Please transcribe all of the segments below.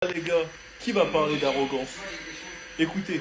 Ah, les gars, qui va parler d'arrogance? Écoutez,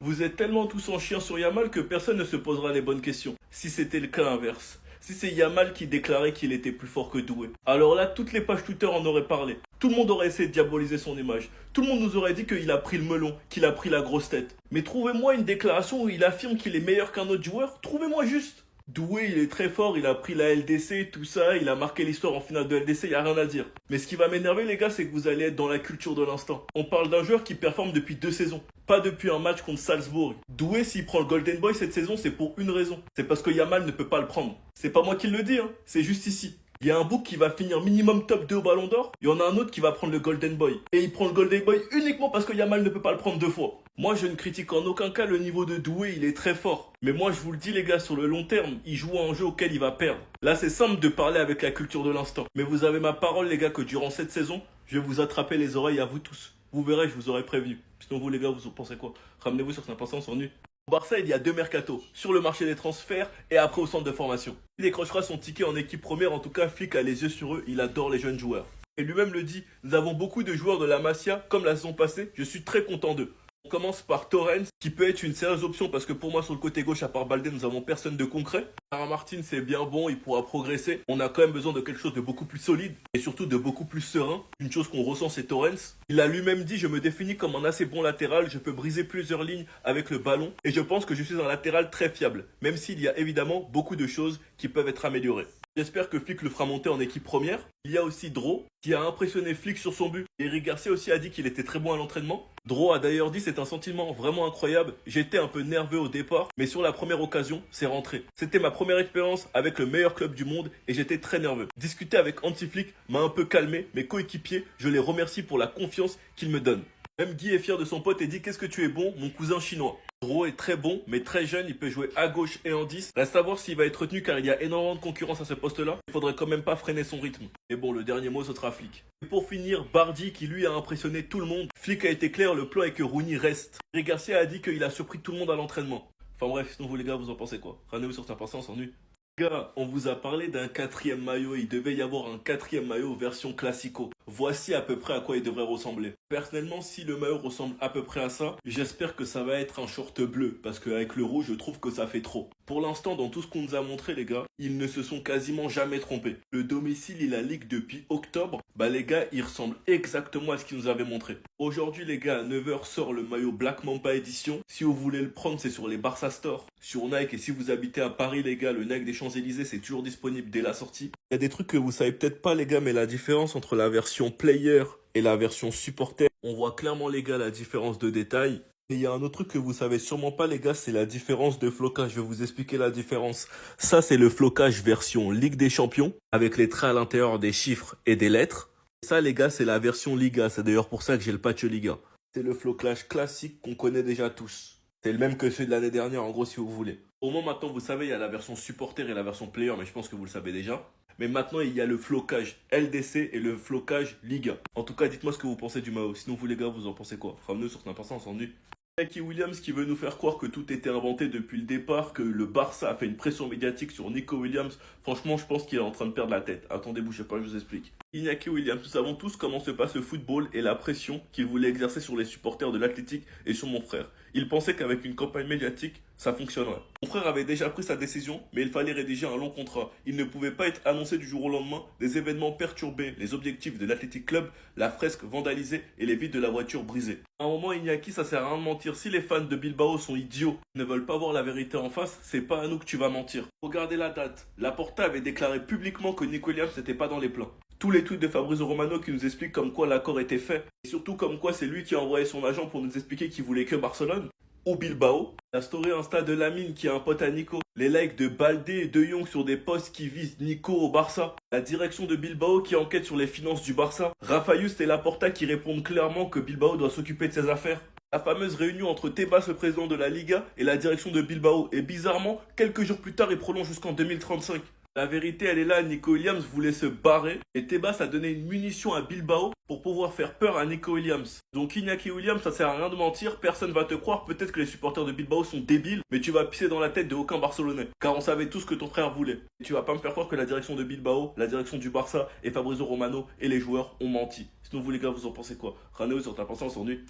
vous êtes tellement tous en chien sur Yamal que personne ne se posera les bonnes questions. Si c'était le cas inverse. Si c'est Yamal qui déclarait qu'il était plus fort que Doué. Alors là, toutes les pages Twitter en auraient parlé. Tout le monde aurait essayé de diaboliser son image. Tout le monde nous aurait dit qu'il a pris le melon, qu'il a pris la grosse tête. Mais trouvez-moi une déclaration où il affirme qu'il est meilleur qu'un autre joueur. Trouvez-moi juste. Doué, il est très fort, il a pris la LDC, tout ça, il a marqué l'histoire en finale de LDC, y a rien à dire. Mais ce qui va m'énerver les gars, c'est que vous allez être dans la culture de l'instant. On parle d'un joueur qui performe depuis 2 saisons, pas depuis un match contre Salzbourg. Doué, s'il prend le Golden Boy cette saison, c'est pour une raison. C'est parce que Yamal ne peut pas le prendre. C'est pas moi qui le dis, hein, c'est juste ici. Il y a un bouc qui va finir minimum top 2 au Ballon d'Or, il y en a un autre qui va prendre le Golden Boy. Et il prend le Golden Boy uniquement parce que Yamal ne peut pas le prendre 2 fois. Moi je ne critique en aucun cas le niveau de Doué, il est très fort. Mais moi je vous le dis les gars, sur le long terme, il joue à un jeu auquel il va perdre. Là c'est simple de parler avec la culture de l'instant. Mais vous avez ma parole les gars que durant cette saison, je vais vous attraper les oreilles à vous tous. Vous verrez, je vous aurais prévenu. Sinon vous les gars, vous en pensez quoi? Ramenez-vous sur 5%, on s'ennuie. Au Barça, il y a 2 mercatos, sur le marché des transferts et après au centre de formation. Il décrochera son ticket en équipe première, en tout cas Flick a les yeux sur eux, il adore les jeunes joueurs. Et lui-même le dit, nous avons beaucoup de joueurs de la Masia, comme la saison passée, je suis très content d'eux. On commence par Torrens, qui peut être une sérieuse option parce que pour moi sur le côté gauche, à part Baldé, nous avons personne de concret. Tara Martin c'est bien bon, il pourra progresser. On a quand même besoin de quelque chose de beaucoup plus solide et surtout de beaucoup plus serein. Une chose qu'on ressent c'est Torrens. Il a lui-même dit, je me définis comme un assez bon latéral, je peux briser plusieurs lignes avec le ballon et je pense que je suis un latéral très fiable, même s'il y a évidemment beaucoup de choses qui peuvent être améliorées. J'espère que Flick le fera monter en équipe première. Il y a aussi Dro, qui a impressionné Flick sur son but. Eric Garcia aussi a dit qu'il était très bon à l'entraînement. Dro a d'ailleurs dit c'est un sentiment vraiment incroyable. J'étais un peu nerveux au départ, mais sur la première occasion, c'est rentré. C'était ma première expérience avec le meilleur club du monde et j'étais très nerveux. Discuter avec Hansi Flick m'a un peu calmé. Mes coéquipiers, je les remercie pour la confiance qu'ils me donnent. Même Guy est fier de son pote et dit qu'est-ce que tu es bon, mon cousin chinois. Dro est très bon, mais très jeune, il peut jouer à gauche et en 10. Reste à voir s'il va être retenu car il y a énormément de concurrence à ce poste-là. Il faudrait quand même pas freiner son rythme. Mais bon, le dernier mot, ce sera Flick. Et pour finir, Bardi qui lui a impressionné tout le monde. Flick a été clair, le plan est que Rooney reste. Eric Garcia a dit qu'il a surpris tout le monde à l'entraînement. Enfin bref, sinon vous les gars, vous en pensez quoi? Ramenez-vous sur ta pensée, on s'ennuie. Gars, on vous a parlé d'un quatrième maillot, il devait y avoir un quatrième maillot version classico. Voici à peu près à quoi il devrait ressembler. Personnellement, si le maillot ressemble à peu près à ça, j'espère que ça va être un short bleu, parce qu'avec le rouge, je trouve que ça fait trop. Pour l'instant, dans tout ce qu'on nous a montré, les gars, ils ne se sont quasiment jamais trompés. Le domicile et la ligue depuis octobre, bah les gars, ils ressemblent exactement à ce qu'ils nous avaient montré. Aujourd'hui, les gars, à 9h sort le maillot Black Mamba Edition. Si vous voulez le prendre, c'est sur les Barça Store, sur Nike. Et si vous habitez à Paris, les gars, le Nike des Champs-Élysées, c'est toujours disponible dès la sortie. Il y a des trucs que vous savez peut-être pas, les gars, mais la différence entre la version player et la version supporter, on voit clairement, les gars, la différence de détail. Et il y a un autre truc que vous savez sûrement pas, les gars, c'est la différence de flocage. Je vais vous expliquer la différence. Ça, c'est le flocage version Ligue des Champions, avec les traits à l'intérieur des chiffres et des lettres. Ça, les gars, c'est la version Liga. C'est d'ailleurs pour ça que j'ai le patch Liga. C'est le flocage classique qu'on connaît déjà tous. C'est le même que celui de l'année dernière, en gros, si vous voulez. Au moins, maintenant, vous savez, il y a la version supporter et la version player, mais je pense que vous le savez déjà. Mais maintenant, il y a le flocage LDC et le flocage Liga. En tout cas, dites-moi ce que vous pensez du maillot. Sinon, vous les gars, vous en pensez quoi? Ramenez sur n'importe quoi, on s'ennuie. Jackie Williams qui veut nous faire croire que tout était inventé depuis le départ, que le Barça a fait une pression médiatique sur Nico Williams. Franchement, je pense qu'il est en train de perdre la tête. Attendez, bougez pas, je vous explique. Iñaki Williams, nous savons tous comment se passe le football et la pression qu'il voulait exercer sur les supporters de l'Athletic et sur mon frère. Il pensait qu'avec une campagne médiatique, ça fonctionnerait. Mon frère avait déjà pris sa décision, mais il fallait rédiger un long contrat. Il ne pouvait pas être annoncé du jour au lendemain. Des événements perturbaient les objectifs de l'Athletic Club, la fresque vandalisée et les vitres de la voiture brisées. À un moment, Iñaki, ça sert à rien de mentir. Si les fans de Bilbao sont idiots, ne veulent pas voir la vérité en face, c'est pas à nous que tu vas mentir. Regardez la date. Laporta avait déclaré publiquement que Nico Williams n'était pas dans les plans. Tous les tweets de Fabrizio Romano qui nous expliquent comme quoi l'accord était fait. Et surtout comme quoi c'est lui qui a envoyé son agent pour nous expliquer qu'il voulait que Barcelone. Ou Bilbao. La story Insta de Lamine qui a un pote à Nico. Les likes de Baldé et de Jong sur des posts qui visent Nico au Barça. La direction de Bilbao qui enquête sur les finances du Barça. Rafa Just et Laporta qui répondent clairement que Bilbao doit s'occuper de ses affaires. La fameuse réunion entre Tebas, le président de la Liga, et la direction de Bilbao. Et bizarrement, quelques jours plus tard, il prolonge jusqu'en 2035. La vérité, elle est là, Nico Williams voulait se barrer et Tebas a donné une munition à Bilbao pour pouvoir faire peur à Nico Williams. Donc Iñaki Williams, ça sert à rien de mentir, personne va te croire, peut-être que les supporters de Bilbao sont débiles, mais tu vas pisser dans la tête de aucun Barcelonais, car on savait tous que ton frère voulait. Et tu vas pas me faire croire que la direction de Bilbao, la direction du Barça et Fabrizio Romano et les joueurs ont menti. Sinon vous les gars, vous en pensez quoi? Raneo, sur ta pensée, on s'ennuie.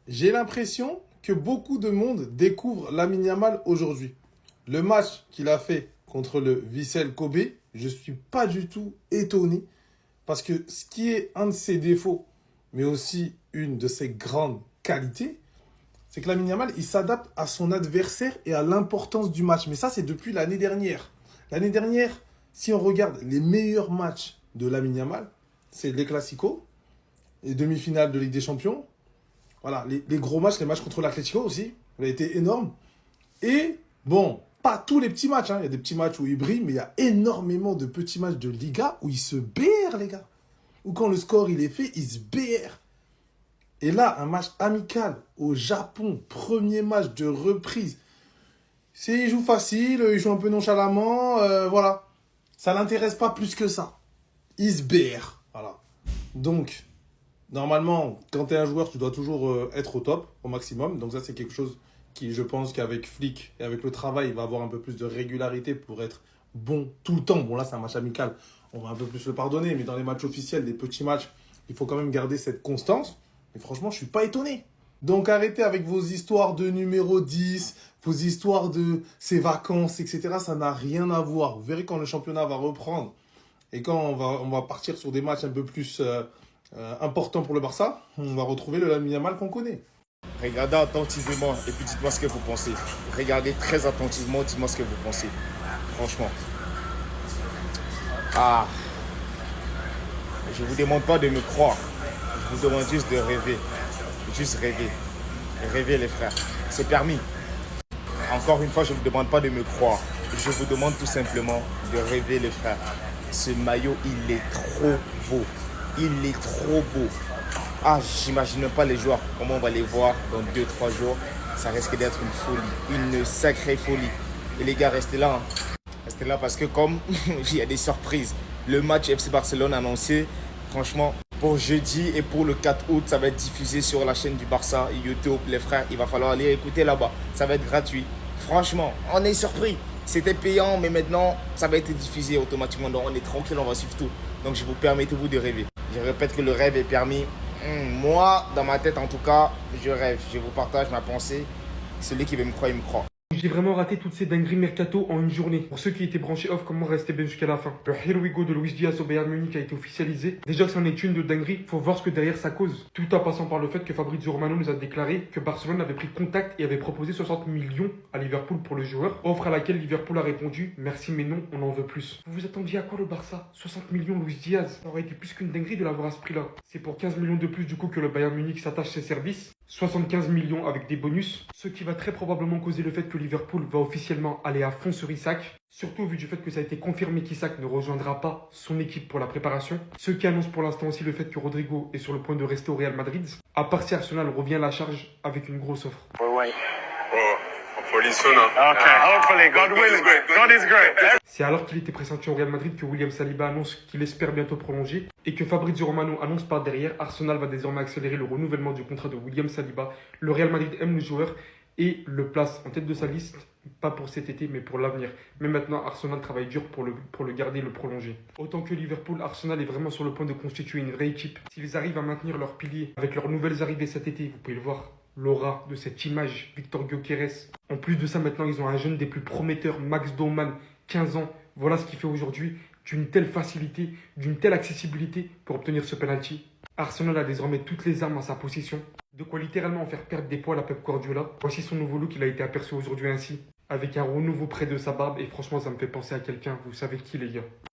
J'ai l'impression que beaucoup de monde découvre Lamine Yamal aujourd'hui. Le match qu'il a fait contre le Vissel Kobe, je ne suis pas du tout étonné parce que ce qui est un de ses défauts, mais aussi une de ses grandes qualités, c'est que Lamine Yamal, il s'adapte à son adversaire et à l'importance du match. Mais ça, c'est depuis l'année dernière. L'année dernière, si on regarde les meilleurs matchs de Lamine Yamal, c'est les Clasico, les demi-finales de Ligue des Champions. Voilà, les gros matchs, les matchs contre l'Atlético aussi, il a été énorme. Et bon, pas tous les petits matchs, hein. Il y a des petits matchs où il brille, mais il y a énormément de petits matchs de Liga où il se BR, les gars. Ou quand le score il est fait, il se BR. Et là, un match amical au Japon, premier match de reprise. Il joue facile, il joue un peu nonchalamment, voilà. Ça l'intéresse pas plus que ça. Il se BR, voilà. Donc, normalement, quand tu es un joueur, tu dois toujours être au top, au maximum. Donc ça, c'est quelque chose qui, je pense qu'avec Flick et avec le travail, il va avoir un peu plus de régularité pour être bon tout le temps. Bon, là, c'est un match amical. On va un peu plus le pardonner. Mais dans les matchs officiels, les petits matchs, il faut quand même garder cette constance. Et franchement, je ne suis pas étonné. Donc arrêtez avec vos histoires de numéro 10, vos histoires de ses vacances, etc. Ça n'a rien à voir. Vous verrez quand le championnat va reprendre et quand on va partir sur des matchs un peu plus important pour le Barça, on va retrouver le Lamine Yamal qu'on connaît. Regardez attentivement et puis dites-moi ce que vous pensez. Regardez très attentivement, dites-moi ce que vous pensez. Franchement. Ah. Je ne vous demande pas de me croire. Je vous demande juste de rêver. Juste rêver. Rêver les frères. C'est permis. Encore une fois, je ne vous demande pas de me croire. Je vous demande tout simplement de rêver les frères. Ce maillot, il est trop beau. Il est trop beau. Ah, j'imagine pas les joueurs, comment on va les voir dans 2-3 jours. Ça risque d'être une folie, une sacrée folie. Et les gars, restez là. Hein. Restez là parce que comme il y a des surprises. Le match FC Barcelone annoncé, franchement, pour jeudi et pour le 4 août, ça va être diffusé sur la chaîne du Barça, YouTube. Les frères, il va falloir aller écouter là-bas. Ça va être gratuit. Franchement, on est surpris. C'était payant, mais maintenant, ça va être diffusé automatiquement. Donc, on est tranquille, on va suivre tout. Donc, je vous permettez-vous de rêver. Je répète que le rêve est permis. Moi, dans ma tête, en tout cas, je rêve. Je vous partage ma pensée. Celui qui veut me croire, il me croit. J'ai vraiment raté toutes ces dingueries mercato en une journée. Pour ceux qui étaient branchés off, comment rester bien jusqu'à la fin. Le Here We Go de Luis Diaz au Bayern Munich a été officialisé. Déjà que c'en est une de dinguerie, faut voir ce que derrière ça cause. Tout en passant par le fait que Fabrizio Romano nous a déclaré que Barcelone avait pris contact et avait proposé 60 millions à Liverpool pour le joueur. Offre à laquelle Liverpool a répondu merci mais non, on en veut plus. Vous vous attendiez à quoi le Barça? 60 millions Luis Diaz. Ça aurait été plus qu'une dinguerie de l'avoir à ce prix-là. C'est pour 15 millions de plus du coup que le Bayern Munich s'attache ses services. 75 millions avec des bonus, ce qui va très probablement causer le fait que Liverpool va officiellement aller à fond sur Isak, surtout vu du fait que ça a été confirmé qu'Isak ne rejoindra pas son équipe pour la préparation, ce qui annonce pour l'instant aussi le fait que Rodrigo est sur le point de rester au Real Madrid, à part si Arsenal revient à la charge avec une grosse offre. C'est alors qu'il était pressenti au Real Madrid que William Saliba annonce qu'il espère bientôt prolonger et que Fabrizio Romano annonce par derrière. Arsenal va désormais accélérer le renouvellement du contrat de William Saliba. Le Real Madrid aime le joueur et le place en tête de sa liste, pas pour cet été mais pour l'avenir. Mais maintenant, Arsenal travaille dur pour le garder et le prolonger. Autant que Liverpool, Arsenal est vraiment sur le point de constituer une vraie équipe. S'ils arrivent à maintenir leurs piliers avec leurs nouvelles arrivées cet été, vous pouvez le voir, l'aura de cette image, Victor Gyökeres. En plus de ça, maintenant, ils ont un jeune des plus prometteurs, Max Doman, 15 ans. Voilà ce qui fait aujourd'hui d'une telle facilité, d'une telle accessibilité pour obtenir ce penalty. Arsenal a désormais toutes les armes à sa possession. De quoi littéralement faire perdre des poils à Pep Guardiola. Voici son nouveau look, il a été aperçu aujourd'hui ainsi, avec un renouveau près de sa barbe. Et franchement, ça me fait penser à quelqu'un. Vous savez qui, les gars?